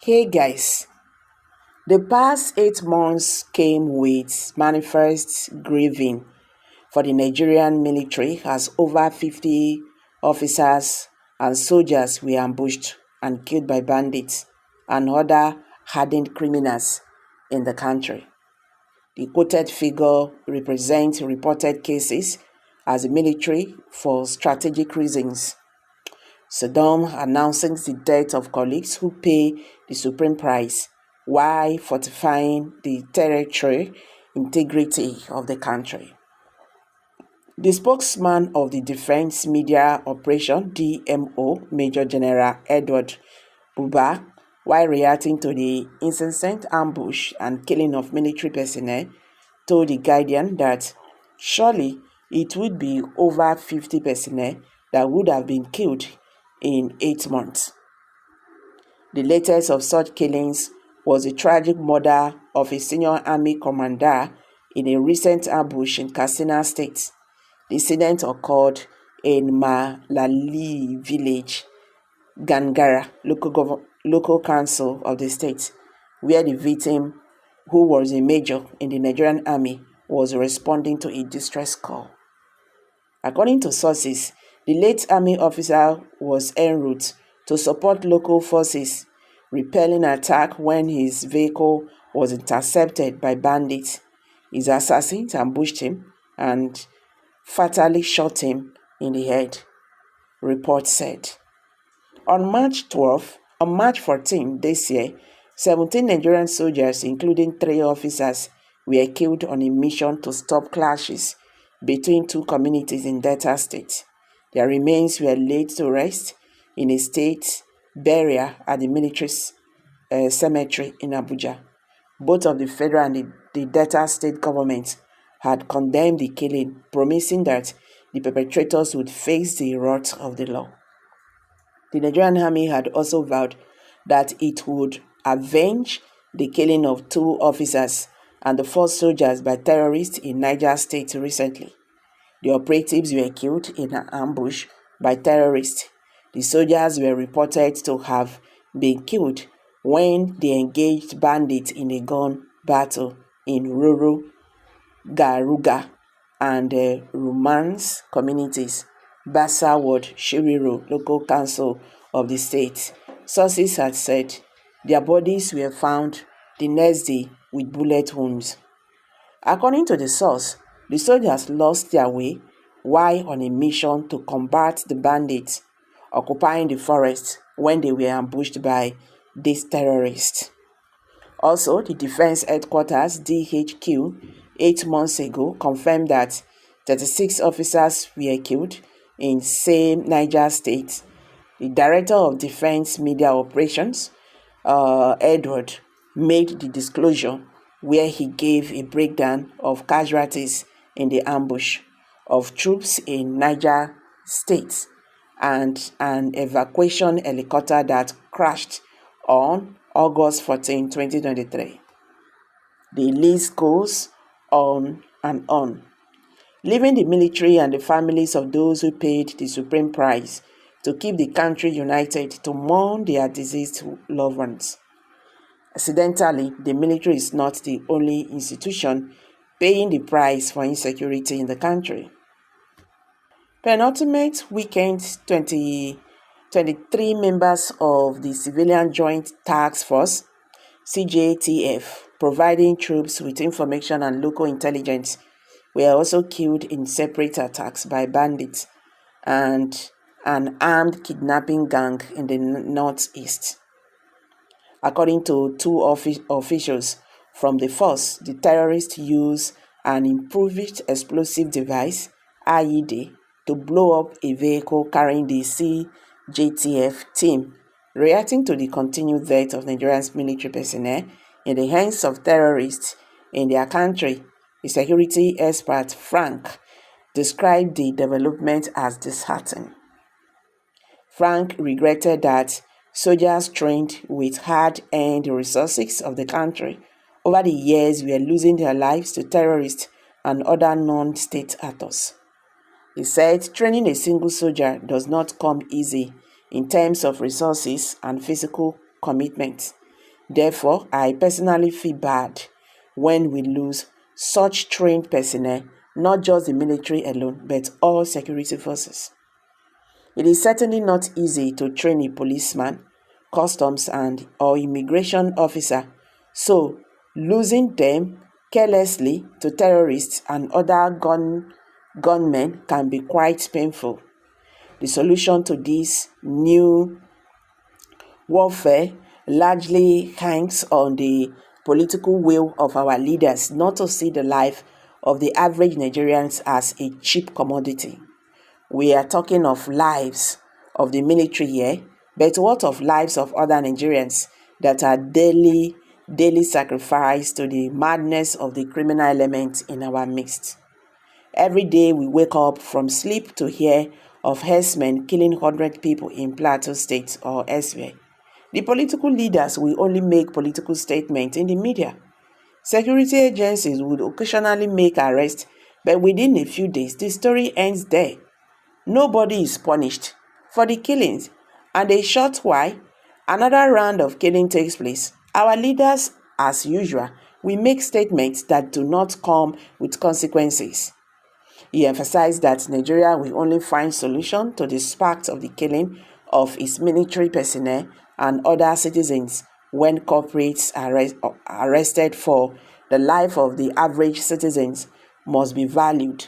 Hey guys, the past 8 months came with manifest grieving for the Nigerian military as over 50 officers and soldiers were ambushed and killed by bandits and other hardened criminals in the country. The quoted figure represents reported cases as the military for strategic reasons. Saddam announcing the death of colleagues who pay the supreme price while fortifying the territorial integrity of the country. The spokesman of the Defense Media Operation DMO, Major General Edward Buba, while reacting to the incessant ambush and killing of military personnel, told The Guardian that surely it would be over 50 personnel that would have been killed in 8 months. The latest of such killings was the tragic murder of a senior army commander in a recent ambush in Katsina State. The incident occurred in Malali village, Gangara, local council of the state, where the victim, who was a major in the Nigerian army, was responding to a distress call. According to sources, the late army officer was en route to support local forces, repelling attack when his vehicle was intercepted by bandits. His assassins ambushed him and fatally shot him in the head, reports said. On March 14 this year, 17 Nigerian soldiers, including 3 officers, were killed on a mission to stop clashes between 2 communities in Delta State. Their remains were laid to rest in a state burial at the military cemetery in Abuja. Both of the federal and the Delta State governments had condemned the killing, promising that the perpetrators would face the wrath of the law. The Nigerian army had also vowed that it would avenge the killing of 2 officers and the 4 soldiers by terrorists in Niger State recently. The operatives were killed in an ambush by terrorists. The soldiers were reported to have been killed when they engaged bandits in a gun battle in Ruru, Garuga, and Romance communities, Bassa Ward, Shiriro, local council of the state. Sources had said their bodies were found the next day with bullet wounds. According to the source, the soldiers lost their way while on a mission to combat the bandits occupying the forest when they were ambushed by these terrorists. Also, the Defense Headquarters DHQ 8 months ago confirmed that 36 officers were killed in same Niger State. The Director of Defense Media Operations, Edward, made the disclosure where he gave a breakdown of casualties in the ambush of troops in Niger State and an evacuation helicopter that crashed on August 14, 2023. The list goes on and on, leaving the military and the families of those who paid the supreme price to keep the country united to mourn their deceased loved ones. Incidentally, the military is not the only institution paying the price for insecurity in the country. Penultimate weekend, 23 members of the Civilian Joint Task Force, CJTF, providing troops with information and local intelligence, were also killed in separate attacks by bandits and an armed kidnapping gang in the northeast. According to 2 officials from the force, the terrorists used an improved explosive device, IED, to blow up a vehicle carrying the CJTF team, reacting to the continued death of Nigeria's military personnel in the hands of terrorists in their country. The security expert Frank described the development as disheartening. Frank regretted that soldiers trained with hard-earned resources of the country over the years were losing their lives to terrorists and other non-state actors. He said training a single soldier does not come easy in terms of resources and physical commitment. Therefore, I personally feel bad when we lose such trained personnel, not just the military alone, but all security forces. It is certainly not easy to train a policeman, customs or immigration officer, so losing them carelessly to terrorists and other gunmen can be quite painful. The solution to this new warfare largely hangs on the political will of our leaders not to see the life of the average Nigerians as a cheap commodity. We are talking of lives of the military here, but what of lives of other Nigerians that are daily sacrificed to the madness of the criminal element in our midst? Every day we wake up from sleep to hear of herdsmen killing 100 people in Plateau State or elsewhere. The political leaders will only make political statements in the media. Security agencies would occasionally make arrests, but within a few days, the story ends there. Nobody is punished for the killings, and a short while, another round of killing takes place. Our leaders, as usual, will make statements that do not come with consequences. He emphasized that Nigeria will only find solution to the sparks of the killing of its military personnel and other citizens when corporates arrested for the life of the average citizens must be valued.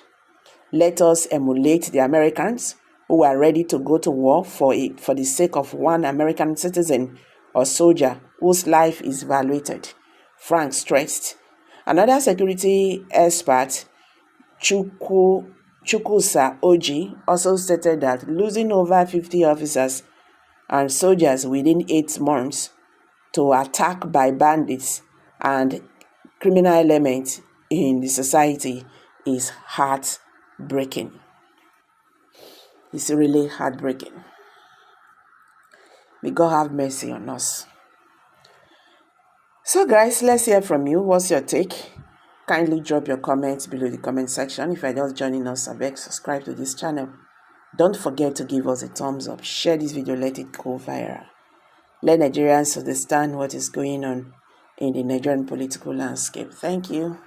Let us emulate the Americans who are ready to go to war for the sake of one American citizen or soldier whose life is valued, Frank stressed. Another security expert, Chukwusa Oji, also stated that losing over 50 officers and soldiers within 8 months to attack by bandits and criminal elements in the society is heartbreaking. It's really heartbreaking. May God have mercy on us. So guys, let's hear from you. What's your take? Kindly drop your comments below the comment section. If you're just joining us, I beg subscribe to this channel. Don't forget to give us a thumbs up. Share this video, let it go viral. Let Nigerians understand what is going on in the Nigerian political landscape. Thank you.